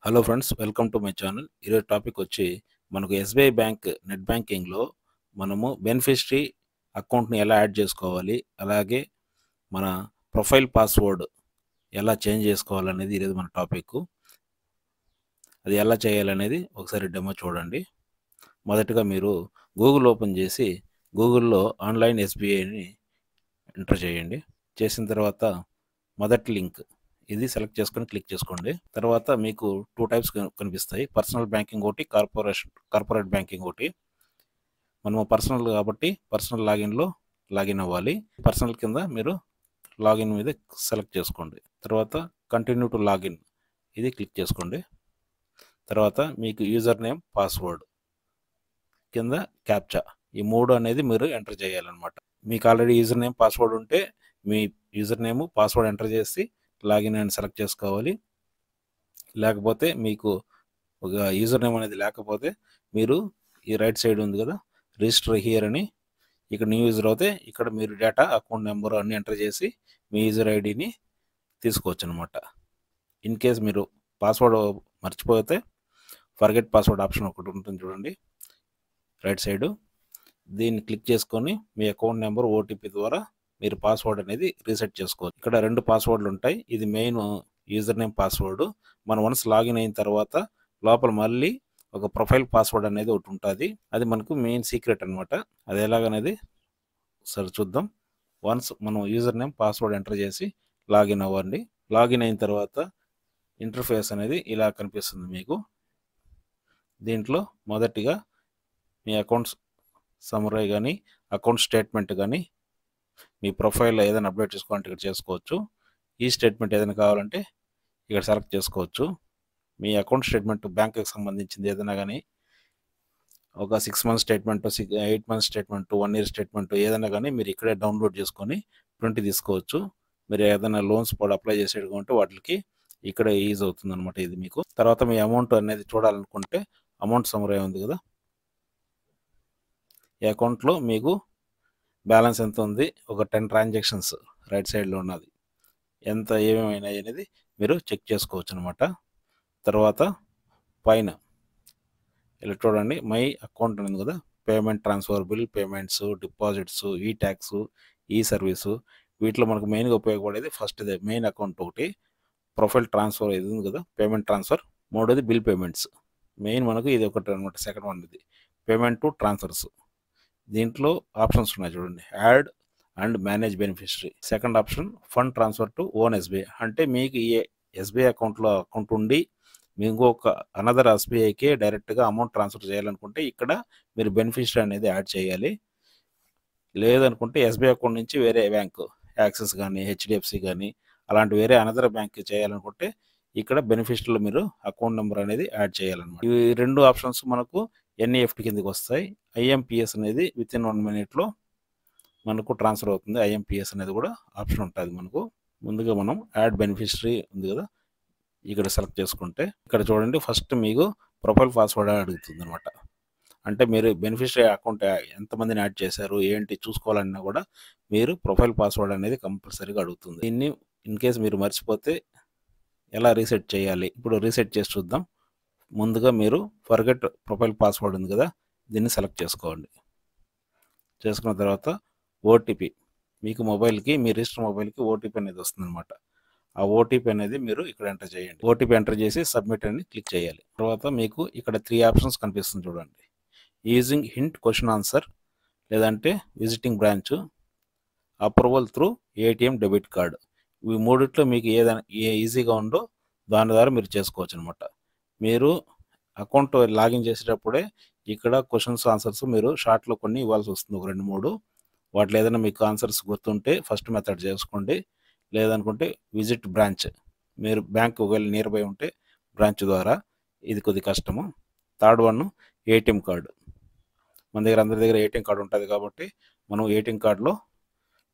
Hello friends, welcome to my channel. ఈరోజు topic వచ్చి మనకు ఎస్బీఐ బ్యాంక్ నెట్ బ్యాంకింగ్లో మనము బెనిఫిషరీ అకౌంట్ని ఎలా యాడ్ చేసుకోవాలి, అలాగే మన ప్రొఫైల్ పాస్వర్డ్ ఎలా చేంజ్ చేసుకోవాలనేది ఈరోజు మన టాపిక్. అది ఎలా చేయాలనేది ఒకసారి డెమో చూడండి. మొదటగా మీరు గూగుల్ ఓపెన్ చేసి గూగుల్లో ఆన్లైన్ ఎస్బీఐని ఎంటర్ చేయండి. చేసిన తర్వాత మొదటి లింక్ ఇది సెలెక్ట్ చేసుకొని క్లిక్ చేసుకోండి. తర్వాత మీకు 2 టైప్స్ కనిపిస్తాయి. పర్సనల్ బ్యాంకింగ్ ఒకటి, కార్పొరేట్ బ్యాంకింగ్ ఒకటి. మనము పర్సనల్ కాబట్టి పర్సనల్ లాగిన్లో లాగిన్ అవ్వాలి. పర్సనల్ కింద మీరు లాగిన్ మీద సెలెక్ట్ చేసుకోండి. తర్వాత కంటిన్యూ టు లాగిన్ ఇది క్లిక్ చేసుకోండి. తర్వాత మీకు యూజర్ నేమ్, పాస్వర్డ్ కింద క్యాప్చా, ఈ 3 అనేది మీరు ఎంటర్ చేయాలన్నమాట. మీకు ఆల్రెడీ యూజర్ నేమ్, పాస్వర్డ్ ఉంటే మీ యూజర్ నేమ్, పాస్వర్డ్ ఎంటర్ చేసి లాగిన్ అని సెలెక్ట్ చేసుకోవాలి. లేకపోతే మీకు ఒక యూజర్ నేమ్ అనేది లేకపోతే మీరు ఈ రైట్ సైడ్ ఉంది కదా, రిజిస్టర్ హియర్ అని, ఇక్కడ న్యూ యూజర్ అయితే ఇక్కడ మీరు డేటా, అకౌంట్ నెంబర్ అన్నీ ఎంటర్ చేసి మీ యూజర్ ఐడిని తీసుకోవచ్చు అనమాట. ఇన్ కేస్ మీరు పాస్వర్డ్ మర్చిపోతే ఫర్గెట్ పాస్వర్డ్ ఆప్షన్ ఒకటి ఉంటుంది చూడండి రైట్ సైడు, దీన్ని క్లిక్ చేసుకొని మీ అకౌంట్ నెంబర్, ఓటీపీ ద్వారా మీరు పాస్వర్డ్ అనేది రీసెట్ చేసుకోవచ్చు. ఇక్కడ 2 పాస్వర్డ్లు ఉంటాయి. ఇది మెయిన్ యూజర్ నేమ్, పాస్వర్డ్. మనం వన్స్ లాగిన్ అయిన తర్వాత లోపల మళ్ళీ ఒక ప్రొఫైల్ పాస్వర్డ్ అనేది ఒకటి ఉంటుంది. అది మనకు మెయిన్ సీక్రెట్ అనమాట. అది ఎలాగనేది సరే చూద్దాం. వన్స్ మనం యూజర్ నేమ్, పాస్వర్డ్ ఎంటర్ చేసి లాగిన్ అవ్వండి. లాగిన్ అయిన తర్వాత ఇంటర్ఫేస్ అనేది ఇలా కనిపిస్తుంది మీకు. దీంట్లో మొదటిగా మీ అకౌంట్స్ సమ్మరీ కానీ, అకౌంట్ స్టేట్మెంట్ కానీ, మీ ప్రొఫైల్లో ఏదైనా అప్డేట్ చేసుకోవాలంటే ఇక్కడ చేసుకోవచ్చు. ఈ స్టేట్మెంట్ ఏదైనా కావాలంటే ఇక్కడ సెలెక్ట్ చేసుకోవచ్చు. మీ అకౌంట్ స్టేట్మెంట్ బ్యాంక్కి సంబంధించింది ఏదైనా కానీ, ఒక 6 months statement, 8 months statement, 1 year statement ఏదైనా కానీ మీరు ఇక్కడే డౌన్లోడ్ చేసుకొని ప్రింట్ తీసుకోవచ్చు. మీరు ఏదైనా లోన్స్ కూడా అప్లై చేసేటంటే వాటికి ఇక్కడ యూజ్ అవుతుంది అనమాట ఇది మీకు. తర్వాత మీ అమౌంట్ అనేది చూడాలనుకుంటే అమౌంట్ సమ్మరీ ఉంది కదా, ఈ అకౌంట్లో మీకు బ్యాలెన్స్ ఎంత ఉంది, ఒక 10 ట్రాన్సాక్షన్స్ రైట్ సైడ్లో ఉన్నది, ఎంత ఏమేమైనా అనేది మీరు చెక్ చేసుకోవచ్చు అనమాట. తర్వాత పైన ఇలా చూడండి, మై అకౌంట్ ఉంది కదా, payment, transfer, bill payments, deposits, ఈ ట్యాక్స్, ఈ సర్వీసు, వీటిలో మనకు మెయిన్గా ఉపయోగపడేది ఫస్ట్ ఇదే మెయిన్ అకౌంట్ ఒకటి, ప్రొఫైల్ ట్రాన్స్ఫర్ ఇది ఉంది కదా, పేమెంట్ ట్రాన్స్ఫర్, మూడోది బిల్ పేమెంట్స్. మెయిన్ మనకు ఇది ఒకటి అనమాట. సెకండ్ వన్ ఇది పేమెంట్ టు ట్రాన్స్ఫర్స్. దీంట్లో ఆప్షన్స్ ఉన్నాయి చూడండి, add and manage beneficiary. Second option fund transfer to own SBI, అంటే మీకు ఈ ఎస్బీఐ అకౌంట్లో అకౌంట్ ఉండి మీకు ఇంకొక అనదర్ ఎస్బీఐకి డైరెక్ట్గా అమౌంట్ ట్రాన్స్ఫర్ చేయాలనుకుంటే ఇక్కడ మీరు బెనిఫిషరీ అనేది యాడ్ చేయాలి. లేదనుకుంటే ఎస్బీఐ అకౌంట్ నుంచి వేరే బ్యాంకు, యాక్సిస్ కానీ, హెచ్డిఎఫ్సి కానీ, అలాంటి వేరే అనదర్ బ్యాంక్కి చేయాలనుకుంటే ఇక్కడ బెనిఫిషరీలో మీరు అకౌంట్ నెంబర్ అనేది యాడ్ చేయాలన్నమాట. ఈ 2 ఆప్షన్స్ మనకు ఎన్ఈఎఫ్టీ కిందకి వస్తాయి. ఐఎంపిఎస్ అనేది విత్ ఇన్ 1 మినిట్లో మనకు ట్రాన్స్ఫర్ అవుతుంది. ఐఎంపిఎస్ అనేది కూడా ఆప్షన్ ఉంటుంది మనకు. ముందుగా మనం యాడ్ బెనిఫిషరీ ఉంది కదా, ఇక్కడ సెలెక్ట్ చేసుకుంటే ఇక్కడ చూడండి ఫస్ట్ మీకు ప్రొఫైల్ పాస్వర్డ్ అడుగుతుంది అనమాట. అంటే మీరు బెనిఫిషరీ అకౌంట్ ఎంతమందిని యాడ్ చేశారు ఏంటి చూసుకోవాలన్నా కూడా మీరు ప్రొఫైల్ పాస్వర్డ్ అనేది కంపల్సరీగా అడుగుతుంది. దీన్ని ఇన్ కేస్ మీరు మర్చిపోతే ఎలా రీసెట్ చేయాలి, ఇప్పుడు రీసెట్ చేసి చూద్దాం. ముందుగా మీరు ఫర్గెట్ ప్రొఫైల్ పాస్వర్డ్ ఉంది కదా, దీన్ని సెలెక్ట్ చేసుకోండి. చేసుకున్న తర్వాత ఓటీపీ, మీకు మొబైల్కి, మీ రిజిస్టర్ మొబైల్కి ఓటీపీ అనేది వస్తుంది అనమాట. ఆ ఓటీపీ అనేది మీరు ఇక్కడ ఎంటర్ చేయండి. ఓటీపీ ఎంటర్ చేసి సబ్మిట్ అని క్లిక్ చేయాలి. తర్వాత మీకు ఇక్కడ 3 ఆప్షన్స్ కనిపిస్తుంది చూడండి, యూజింగ్ హింట్ క్వశ్చన్ ఆన్సర్, లేదంటే visiting branch, approval through ATM debit card. ఈ మూడిట్లో మీకు ఏదైనా ఈజీగా ఉందో దాని ద్వారా మీరు చేసుకోవచ్చు అనమాట. మీరు అకౌంట్ లాగిన్ చేసేటప్పుడే ఇక్కడ క్వశ్చన్స్, ఆన్సర్స్ మీరు షార్ట్లో కొన్ని ఇవ్వాల్సి వస్తుంది, ఒక 2-3. వాటిలో ఏదైనా మీకు ఆన్సర్స్ గుర్తుంటే ఫస్ట్ మెథడ్ చేసుకోండి. లేదనుకుంటే విజిట్ బ్రాంచ్, మీరు బ్యాంక్ ఒకవేళ నియర్ బై ఉంటే బ్రాంచ్ ద్వారా, ఇది కొద్ది కష్టము. థర్డ్ వన్ ఏటీఎం కార్డు, మన దగ్గర అందరి దగ్గర ఏటీఎం కార్డు ఉంటుంది కాబట్టి మనం ఏటీఎం కార్డులో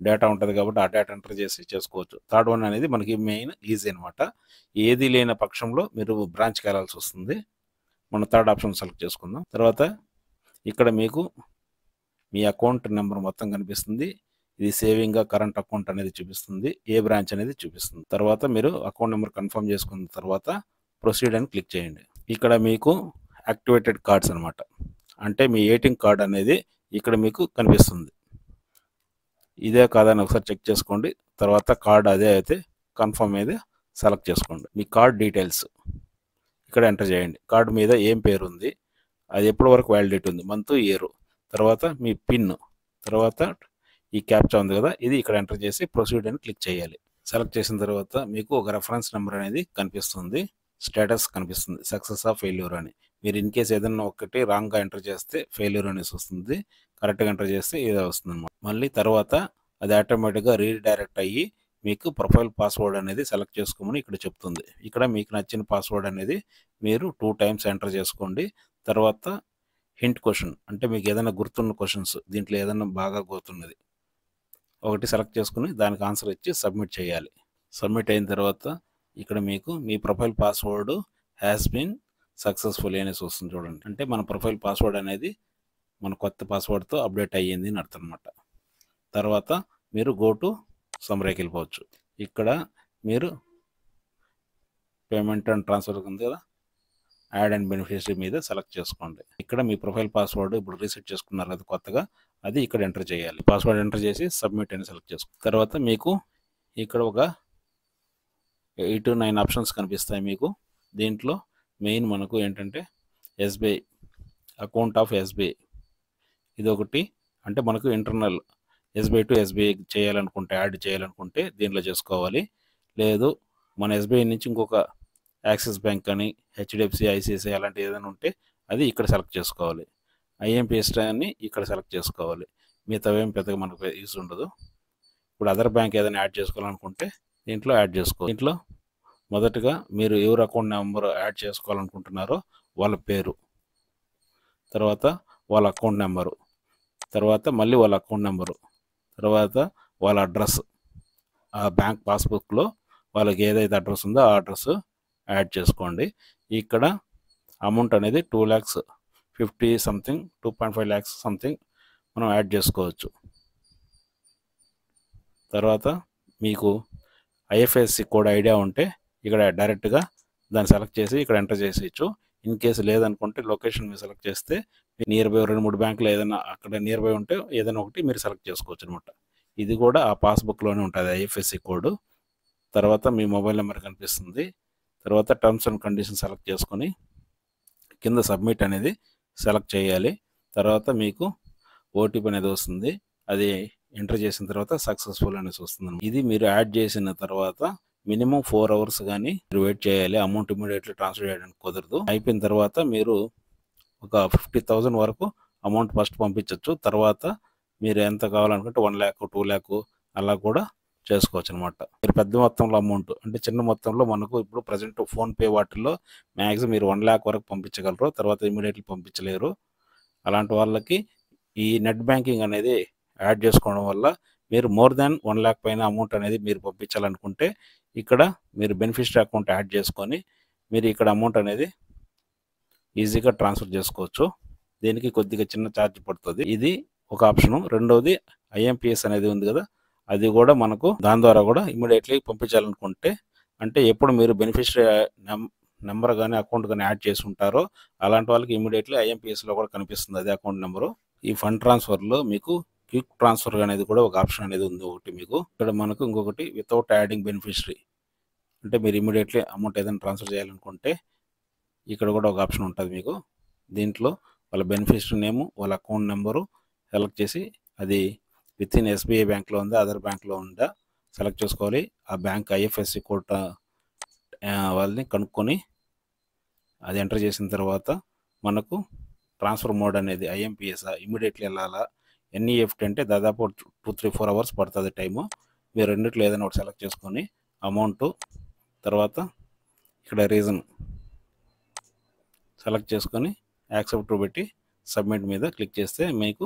డేటా ఉంటుంది కాబట్టి ఆ డేటా ఎంటర్ చేసి చేసుకోవచ్చు. థర్డ్ వన్ అనేది మనకి మెయిన్ ఈజీ అనమాట. ఏది లేని పక్షంలో మీరు బ్రాంచ్కి వెళ్ళాల్సి వస్తుంది. మనం థర్డ్ ఆప్షన్ సెలెక్ట్ చేసుకుందాం. తర్వాత ఇక్కడ మీకు మీ అకౌంట్ నెంబర్ మొత్తం కనిపిస్తుంది. ఇది సేవింగ్, కరెంట్ అకౌంట్ అనేది చూపిస్తుంది, ఏ బ్రాంచ్ అనేది చూపిస్తుంది. తర్వాత మీరు అకౌంట్ నెంబర్ కన్ఫర్మ్ చేసుకున్న తర్వాత ప్రొసీడ్ అని క్లిక్ చేయండి. ఇక్కడ మీకు యాక్టివేటెడ్ కార్డ్స్ అనమాట, అంటే మీ ఏటీఎం కార్డ్ అనేది ఇక్కడ మీకు కనిపిస్తుంది. ఇదే కాదని ఒకసారి చెక్ చేసుకోండి. తర్వాత కార్డ్ అదే అయితే కన్ఫర్మ్ మీద సెలెక్ట్ చేసుకోండి. మీ కార్డ్ డీటెయిల్స్ ఇక్కడ ఎంటర్ చేయండి. కార్డు మీద ఏం పేరు ఉంది, అది ఎప్పటి వరకు వ్యాలిడిటీ ఉంది, మంత్, ఇయర్, తర్వాత మీ పిన్, తర్వాత ఈ క్యాప్చా ఉంది కదా, ఇది ఇక్కడ ఎంటర్ చేసి ప్రొసీడ్ అని క్లిక్ చేయాలి. సెలెక్ట్ చేసిన తర్వాత మీకు ఒక రెఫరెన్స్ నెంబర్ అనేది కనిపిస్తుంది, స్టేటస్ కనిపిస్తుంది, సక్సెస్ ఆఫ్ ఫెయిల్యూర్ అని. మీరు ఇన్ కేస్ ఏదైనా ఒకటి రాంగ్గా ఎంటర్ చేస్తే ఫెయిల్యూర్ అనేసి వస్తుంది, కరెక్ట్గా ఎంటర్ చేస్తే ఇది వస్తుంది అనమాట. మళ్ళీ తర్వాత అది ఆటోమేటిక్గా రీడైరెక్ట్ అయ్యి మీకు ప్రొఫైల్ పాస్వర్డ్ అనేది సెలెక్ట్ చేసుకోమని ఇక్కడ చెప్తుంది. ఇక్కడ మీకు నచ్చిన పాస్వర్డ్ అనేది మీరు 2 టైమ్స్ ఎంటర్ చేసుకోండి. తర్వాత హింట్ క్వశ్చన్, అంటే మీకు ఏదైనా గుర్తున్న క్వశ్చన్స్, దీంట్లో ఏదైనా బాగా గుర్తున్నది ఒకటి సెలెక్ట్ చేసుకుని దానికి ఆన్సర్ ఇచ్చి సబ్మిట్ చేయాలి. సబ్మిట్ అయిన తర్వాత ఇక్కడ మీకు మీ profile password has been successful అనేసి వస్తుంది చూడండి. అంటే మన ప్రొఫైల్ పాస్వర్డ్ అనేది మన కొత్త పాస్వర్డ్తో అప్డేట్ అయ్యింది అని అర్థం అనమాట. తర్వాత మీరు గో టు సమ్మరీకి వెళ్ళిపోవచ్చు. ఇక్కడ మీరు పేమెంట్ అండ్ ట్రాన్స్ఫర్ ఉంది కదా, యాడ్ అండ్ బెనిఫిషరీ మీద సెలెక్ట్ చేసుకోండి. ఇక్కడ మీ ప్రొఫైల్ పాస్వర్డ్ ఇప్పుడు రీసెట్ చేసుకున్నారు కదా కొత్తగా, అది ఇక్కడ ఎంటర్ చేయాలి. పాస్వర్డ్ ఎంటర్ చేసి సబ్మిట్ అని సెలెక్ట్ చేసుకోండి. తర్వాత మీకు ఇక్కడ ఒక 8 to 9 ఆప్షన్స్ కనిపిస్తాయి మీకు. దీంట్లో మెయిన్ మనకు ఏంటంటే ఎస్బీఐ అకౌంట్ ఆఫ్ ఎస్బీఐ, ఇది ఒకటి. అంటే మనకు ఇంటర్నల్ ఎస్బీఐ టు ఎస్బీఐ చేయాలనుకుంటే, యాడ్ చేయాలనుకుంటే దీంట్లో చేసుకోవాలి. లేదు మన ఎస్బీఐ నుంచి ఇంకొక యాక్సిస్ బ్యాంక్ అని, హెచ్డిఎఫ్సి, ఐసిఐసిఐ అలాంటి ఏదైనా ఉంటే అది ఇక్కడ సెలెక్ట్ చేసుకోవాలి. ఐఎంపిఎస్ అని ఇక్కడ సెలెక్ట్ చేసుకోవాలి. మిగతా ఏం పెద్దగా మనకు యూస్ ఉండదు. ఇప్పుడు అదర్ బ్యాంక్ ఏదైనా యాడ్ చేసుకోవాలనుకుంటే దీంట్లో యాడ్ చేసుకోవాలి. దీంట్లో మొదటగా మీరు ఎవరు అకౌంట్ నెంబర్ యాడ్ చేసుకోవాలనుకుంటున్నారో వాళ్ళ పేరు, తర్వాత వాళ్ళ అకౌంట్ నెంబరు, తర్వాత మళ్ళీ వాళ్ళ అకౌంట్ నెంబరు, తర్వాత వాళ్ళ అడ్రస్, ఆ బ్యాంక్ పాస్బుక్లో వాళ్ళకి ఏదైతే అడ్రస్ ఉందో ఆ అడ్రస్ యాడ్ చేసుకోండి. ఇక్కడ అమౌంట్ అనేది 2,50,000 సంథింగ్, 2.5 lakhs సంథింగ్ మనం యాడ్ చేసుకోవచ్చు. తర్వాత మీకు ఐఎఫ్ఎస్సి కోడ్ ఐడియా ఉంటే ఇక్కడ డైరెక్ట్గా దాన్ని సెలెక్ట్ చేసి ఇక్కడ ఎంటర్ చేసేయచ్చు. ఇన్ కేసు లేదనుకుంటే లొకేషన్ మీరు సెలెక్ట్ చేస్తే నియర్ బై 2-3 బ్యాంకులు ఏదైనా అక్కడ నియర్ బై ఉంటే ఏదైనా ఒకటి మీరు సెలెక్ట్ చేసుకోవచ్చు అనమాట. ఇది కూడా ఆ పాస్బుక్లోనే ఉంటుంది ఐఎఫ్ఎస్సి కోడ్. తర్వాత మీ మొబైల్ నెంబర్ కనిపిస్తుంది. తర్వాత టర్మ్స్ అండ్ కండిషన్స్ సెలెక్ట్ చేసుకొని కింద సబ్మిట్ అనేది సెలెక్ట్ చేయాలి. తర్వాత మీకు ఓటీపీ అనేది వస్తుంది, అది ఎంటర్ చేసిన తర్వాత సక్సెస్ఫుల్ అనేసి వస్తుంది. ఇది మీరు యాడ్ చేసిన తర్వాత మినిమం 4 hours కానీ మీరు వెయిట్ చేయాలి. అమౌంట్ ఇమీడియట్లీ ట్రాన్స్ఫర్ చేయడానికి కుదరదు. అయిపోయిన తర్వాత మీరు ఒక 50,000 వరకు అమౌంట్ ఫస్ట్ పంపించవచ్చు. తర్వాత మీరు ఎంత కావాలనుకుంటే 1 lakh, 2 lakh అలా కూడా చేసుకోవచ్చు అనమాట. మీరు పెద్ద మొత్తంలో అమౌంట్ అంటే చిన్న మొత్తంలో మనకు ఇప్పుడు ప్రజెంట్ ఫోన్పే వాటిల్లో మ్యాక్సిమం మీరు 1 lakh వరకు పంపించగలరు, తర్వాత ఇమీడియట్లీ పంపించలేరు. అలాంటి వాళ్ళకి ఈ నెట్ బ్యాంకింగ్ అనేది యాడ్ చేసుకోవడం వల్ల మీరు మోర్ దాన్ 1 lakh పైన అమౌంట్ అనేది మీరు పంపించాలనుకుంటే ఇక్కడ మీరు బెనిఫిషరీ అకౌంట్ యాడ్ చేసుకొని మీరు ఇక్కడ అమౌంట్ అనేది ఈజీగా ట్రాన్స్ఫర్ చేసుకోవచ్చు. దీనికి కొద్దిగా చిన్న ఛార్జ్ పడుతుంది. ఇది ఒక ఆప్షను. రెండవది ఐఎంపిఎస్ అనేది ఉంది కదా, అది కూడా మనకు దాని ద్వారా కూడా ఇమీడియట్లీ పంపించాలనుకుంటే, అంటే ఎప్పుడు మీరు బెనిఫిషరీ నెంబర్ కానీ అకౌంట్ కానీ యాడ్ చేసి ఉంటారో అలాంటి వాళ్ళకి ఇమీడియట్లీ ఐఎంపిఎస్లో కూడా కనిపిస్తుంది అదే అకౌంట్ నెంబరు. ఈ ఫండ్ ట్రాన్స్ఫర్లో మీకు క్విక్ ట్రాన్స్ఫర్ అనేది కూడా ఒక ఆప్షన్ అనేది ఉంది ఒకటి మీకు. ఇక్కడ మనకు ఇంకొకటి వితౌట్ యాడింగ్ బెనిఫిషరీ, అంటే మీరు ఇమీడియట్లీ అమౌంట్ ఏదైనా ట్రాన్స్ఫర్ చేయాలనుకుంటే ఇక్కడ కూడా ఒక ఆప్షన్ ఉంటుంది మీకు. దీంట్లో వాళ్ళ బెనిఫిషరీ నేము, వాళ్ళ అకౌంట్ నెంబరు సెలెక్ట్ చేసి అది విత్ ఇన్ ఎస్బీఐ బ్యాంక్లో ఉందా అదర్ బ్యాంక్లో ఉందా సెలెక్ట్ చేసుకోవాలి. ఆ బ్యాంక్ ఐఎఫ్ఎస్సి కోడ్ వాళ్ళని కనుక్కొని అది ఎంటర్ చేసిన తర్వాత మనకు ట్రాన్స్ఫర్ మోడ్ అనేది ఐఎంపిఎస్ ఇమీడియట్లీ వెళ్ళాలా, ఎన్ఈఎఫ్టీ అంటే దాదాపు 2-3-4 hours పడుతుంది టైము. మీరు రెండిట్లో ఏదైనా ఒకటి సెలెక్ట్ చేసుకొని అమౌంట్, తర్వాత ఇక్కడ రీజన్ సెలెక్ట్ చేసుకొని యాక్సెప్ట్ పెట్టి సబ్మిట్ మీద క్లిక్ చేస్తే మీకు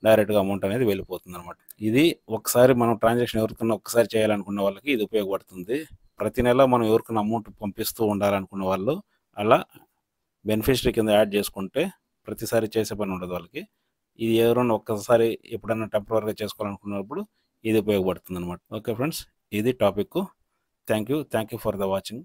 డైరెక్ట్గా అమౌంట్ అనేది వెళ్ళిపోతుంది అనమాట. ఇది ఒకసారి మనం ట్రాన్సాక్షన్ ఎవరికన్నా ఒకసారి చేయాలనుకున్న వాళ్ళకి ఇది ఉపయోగపడుతుంది. ప్రతి నెల మనం ఎవరికైనా అమౌంట్ పంపిస్తూ ఉండాలనుకున్న వాళ్ళు అలా బెనిఫిషరీ కింద యాడ్ చేసుకుంటే ప్రతిసారి చేసే పని ఉండదు వాళ్ళకి. ఇది ఎవరైనా ఒక్కసారి ఎప్పుడైనా టెంపరీగా చేసుకోవాలనుకున్నప్పుడు ఇది ఉపయోగపడుతుంది అనమాట. ఓకే ఫ్రెండ్స్, ఇది topic. Thank you for the watching.